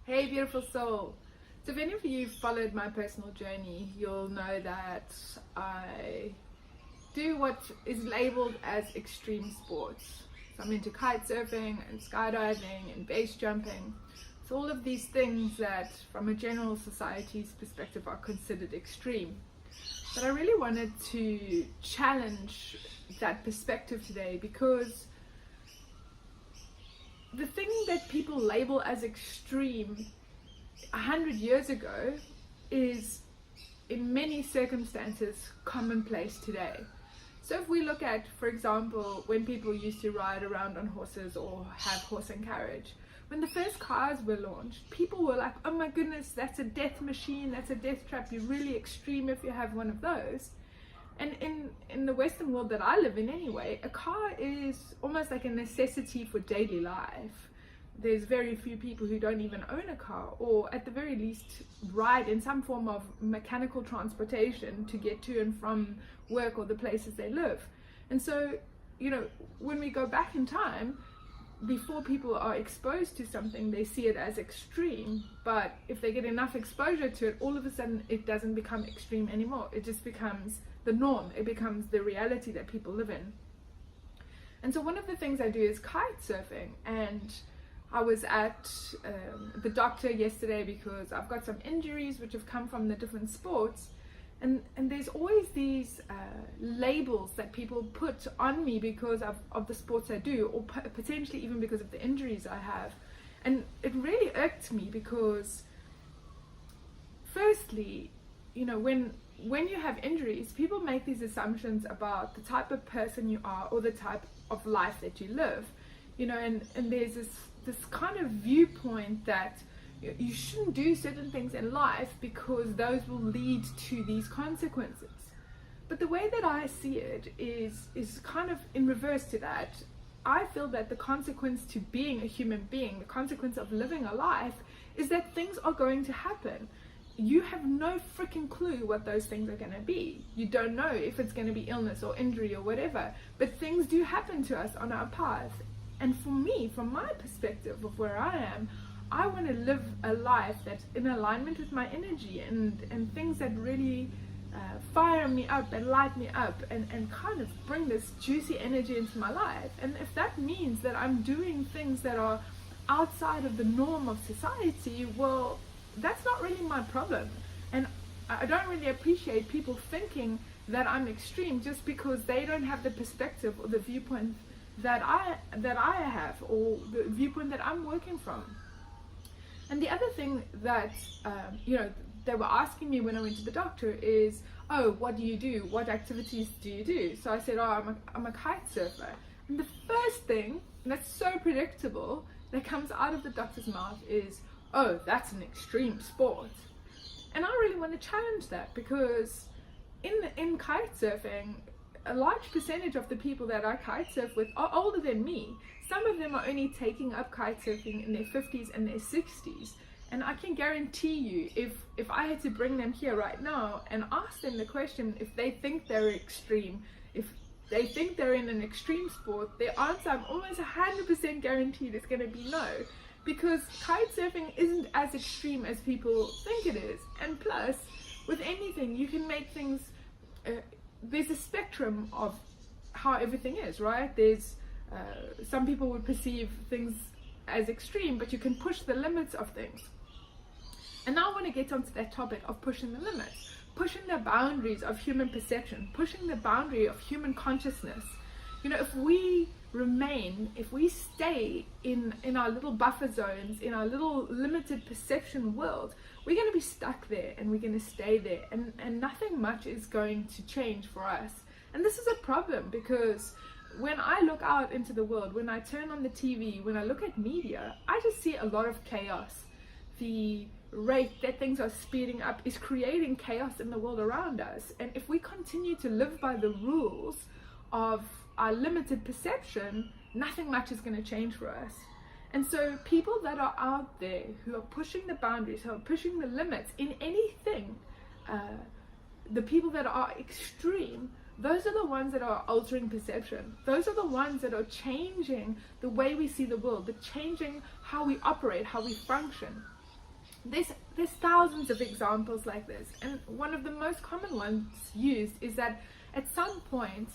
Hey beautiful soul. So if any of you followed my personal journey, you'll know that I do what is labeled as extreme sports. So I'm into kite surfing and skydiving and base jumping. So all of these things that from a general society's perspective are considered extreme. But I really wanted to challenge that perspective today, because the thing that people label as extreme 100 years ago is in many circumstances commonplace today. So if we look at, for example, when people used to ride around on horses or have horse and carriage, when the first cars were launched, people were like, oh my goodness, that's a death machine, that's a death trap, you're really extreme if you have one of those. And in the Western world that I live in anyway, a car is almost like a necessity for daily life. There's very few people who don't even own a car, or at the very least ride in some form of mechanical transportation to get to and from work or the places they live. And so, you know, when we go back in time, before people are exposed to something, they see it as extreme. But if they get enough exposure to it, all of a sudden it doesn't become extreme anymore. It just becomes the norm. It becomes the reality that people live in. And so one of the things I do is kite surfing, and I was at the doctor yesterday because I've got some injuries which have come from the different sports, and there's always these labels that people put on me because of the sports I do, or potentially even because of the injuries I have. And it really irked me because, firstly, you know, when you have injuries, people make these assumptions about the type of person you are or the type of life that you live, you know, and there's this kind of viewpoint that you shouldn't do certain things in life because those will lead to these consequences. But the way that I see it is kind of in reverse to that. I feel that the consequence to being a human being, the consequence of living a life, is that things are going to happen. You have no freaking clue what those things are going to be. You don't know if it's going to be illness or injury or whatever, but things do happen to us on our path. And for me, from my perspective of where I am, I want to live a life that's in alignment with my energy and things that really fire me up and light me up and kind of bring this juicy energy into my life. And if that means that I'm doing things that are outside of the norm of society, well, that's not really my problem. And I don't really appreciate people thinking that I'm extreme just because they don't have the perspective or the viewpoint that I have, or the viewpoint that I'm working from. And the other thing that you know, they were asking me when I went to the doctor is, oh, what do you do? What activities do you do? So I said, oh, I'm a kite surfer. And the first thing, and that's so predictable, that comes out of the doctor's mouth is, oh, that's an extreme sport. And I really want to challenge that, because in kite surfing, a large percentage of the people that I kite surf with are older than me. Some of them are only taking up kite surfing in their 50s and their 60s. And I can guarantee you, if I had to bring them here right now and ask them the question if they think they're extreme, if they think they're in an extreme sport, their answer, I'm almost 100% guaranteed, is going to be no. Because kite surfing isn't as extreme as people think it is. And plus, with anything, you can make things, there's a spectrum of how everything is, right? There's some people would perceive things as extreme, but you can push the limits of things. And now I want to get onto that topic of pushing the limits, pushing the boundaries of human perception, pushing the boundary of human consciousness. You know, if we stay in our little buffer zones, in our little limited perception world, we're going to be stuck there, and we're going to stay there, and nothing much is going to change for us. And this is a problem, because when I look out into the world, when I turn on the TV, when I look at media, I just see a lot of chaos. The rate that things are speeding up is creating chaos in the world around us. And if we continue to live by the rules of our limited perception, nothing much is going to change for us. And so people that are out there who are pushing the boundaries, who are pushing the limits in anything, the people that are extreme, those are the ones that are altering perception. Those are the ones that are changing the way we see the world, the changing how we operate, how we function. there's thousands of examples like this, and one of the most common ones used is that at some point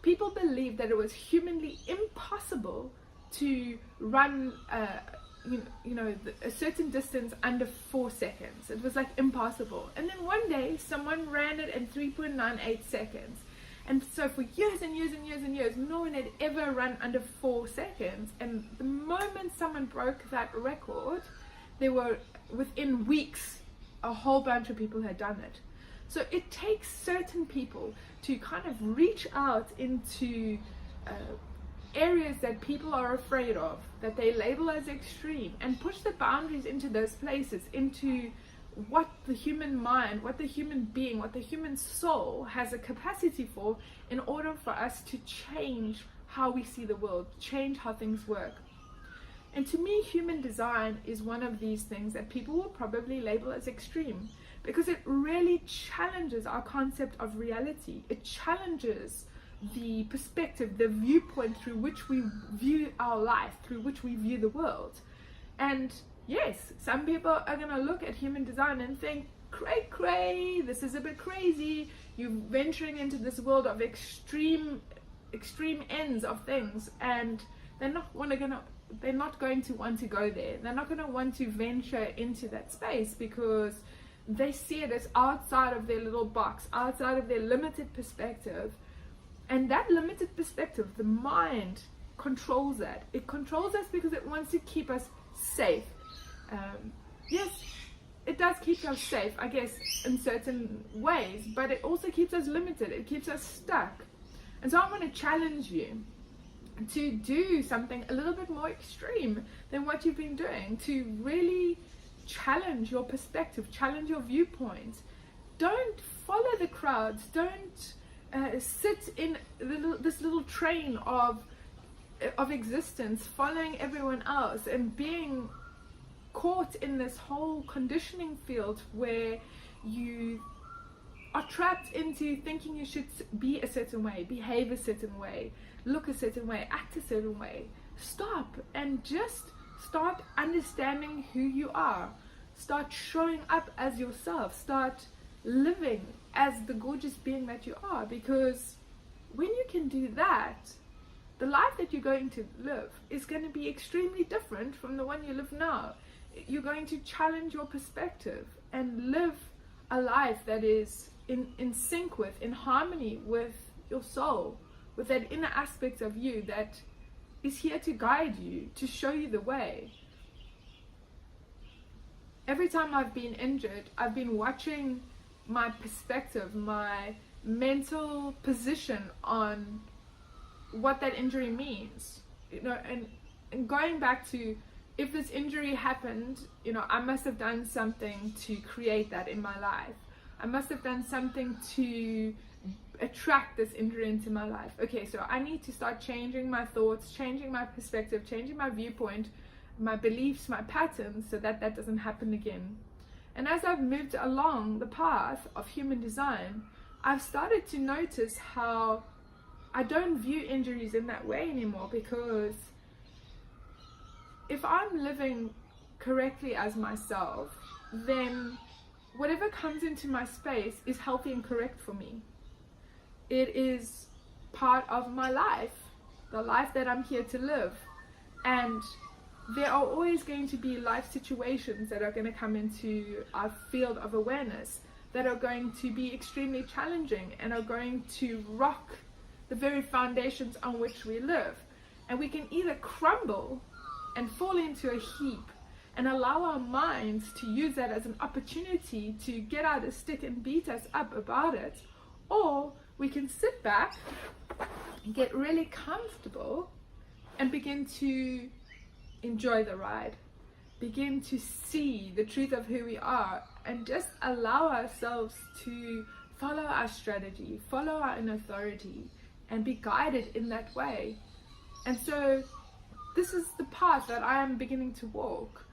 people believed that it was humanly impossible to run a certain distance under 4 seconds. It was like impossible, and then one day someone ran it in 3.98 seconds. And so for years and years and years and years, no one had ever run under 4 seconds. And the moment someone broke that record, there were, within weeks, a whole bunch of people had done it. So it takes certain people to kind of reach out into areas that people are afraid of, that they label as extreme, and push the boundaries into those places, into what the human mind, what the human being, what the human soul has a capacity for, in order for us to change how we see the world, change how things work. And to me, human design is one of these things that people will probably label as extreme, because it really challenges our concept of reality. It challenges the perspective, the viewpoint through which we view our life, through which we view the world. And yes, some people are going to look at human design and think, cray, this is a bit crazy. You're venturing into this world of extreme ends of things, and they're not going to want to go there. They're not going to want to venture into that space, because they see it as outside of their little box, outside of their limited perspective. And that limited perspective, the mind controls that. It controls us because it wants to keep us safe. Yes, it does keep us safe, I guess, in certain ways, but it also keeps us limited. It keeps us stuck. And so I want to challenge you to do something a little bit more extreme than what you've been doing, to really challenge your perspective, challenge your viewpoint. Don't follow the crowds. Don't sit in this little train of existence, following everyone else and being caught in this whole conditioning field where you are trapped into thinking you should be a certain way, behave a certain way, look a certain way, act a certain way. Stop and just start understanding who you are. Start showing up as yourself. Start living as the gorgeous being that you are, because when you can do that, the life that you're going to live is going to be extremely different from the one you live now. You're going to challenge your perspective and live a life that is in sync with, in harmony with your soul, with that inner aspect of you that is here to guide you, to show you the way. Every time I've been injured, I've been watching my perspective, my mental position on what that injury means, and going back to, if this injury happened, I must have done something to create that in my life. I must have done something to attract this injury into my life. Okay, so I need to start changing my thoughts, changing my perspective, changing my viewpoint, my beliefs, my patterns, so that that doesn't happen again. And as I've moved along the path of human design, I've started to notice how I don't view injuries in that way anymore, because if I'm living correctly as myself, then whatever comes into my space is healthy and correct for me. It is part of my life, the life that I'm here to live. And there are always going to be life situations that are going to come into our field of awareness that are going to be extremely challenging and are going to rock the very foundations on which we live. And we can either crumble and fall into a heap and allow our minds to use that as an opportunity to get out a stick and beat us up about it, or we can sit back, get really comfortable, and begin to enjoy the ride, begin to see the truth of who we are, and just allow ourselves to follow our strategy, follow our inner authority, and be guided in that way. And so this is the path that I am beginning to walk.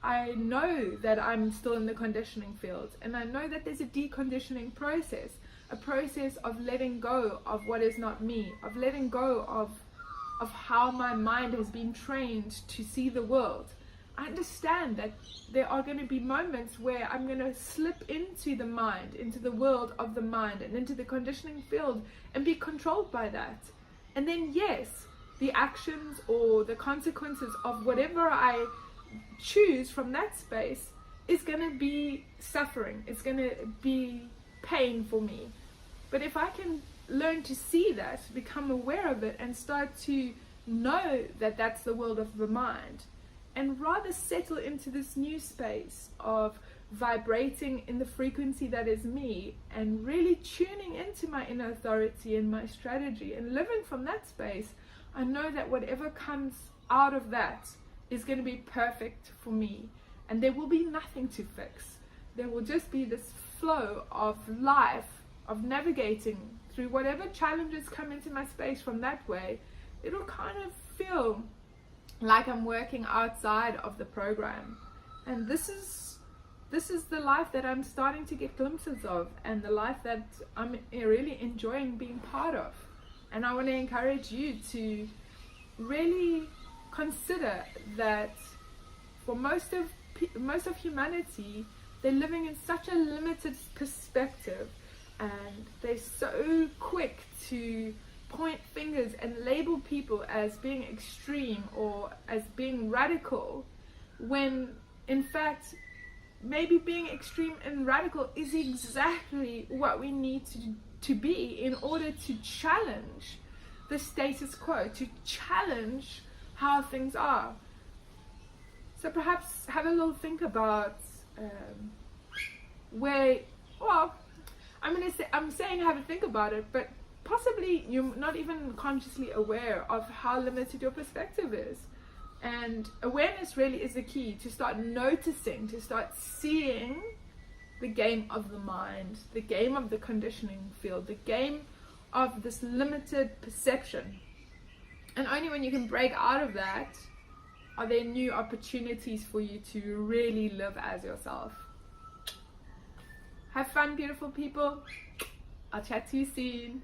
I know that I'm still in the conditioning field, and I know that there's a deconditioning process, a process of letting go of what is not me, of letting go of how my mind has been trained to see the world, I understand that there are going to be moments where I'm going to slip into the mind, into the world of the mind, and into the conditioning field, and be controlled by that. And then yes, the actions or the consequences of whatever I choose from that space is going to be suffering. It's going to be pain for me. But if I can learn to see that, become aware of it, and start to know that that's the world of the mind, and rather settle into this new space of vibrating in the frequency that is me, and really tuning into my inner authority and my strategy, and living from that space, I know that whatever comes out of that is going to be perfect for me, and there will be nothing to fix. There will just be this flow of life, of navigating through whatever challenges come into my space from that way. It'll kind of feel like I'm working outside of the program, and this is the life that I'm starting to get glimpses of, and the life that I'm really enjoying being part of. And I want to encourage you to really consider that for most of humanity, they're living in such a limited perspective, and they're so quick to point fingers and label people as being extreme or as being radical, when in fact maybe being extreme and radical is exactly what we need to be in order to challenge the status quo, to challenge how things are. So perhaps have a little think about I'm saying have a think about it, but possibly you're not even consciously aware of how limited your perspective is. And awareness really is the key to start noticing, to start seeing the game of the mind, the game of the conditioning field, the game of this limited perception. And only when you can break out of that are there new opportunities for you to really live as yourself. Have fun, beautiful people. I'll chat to you soon.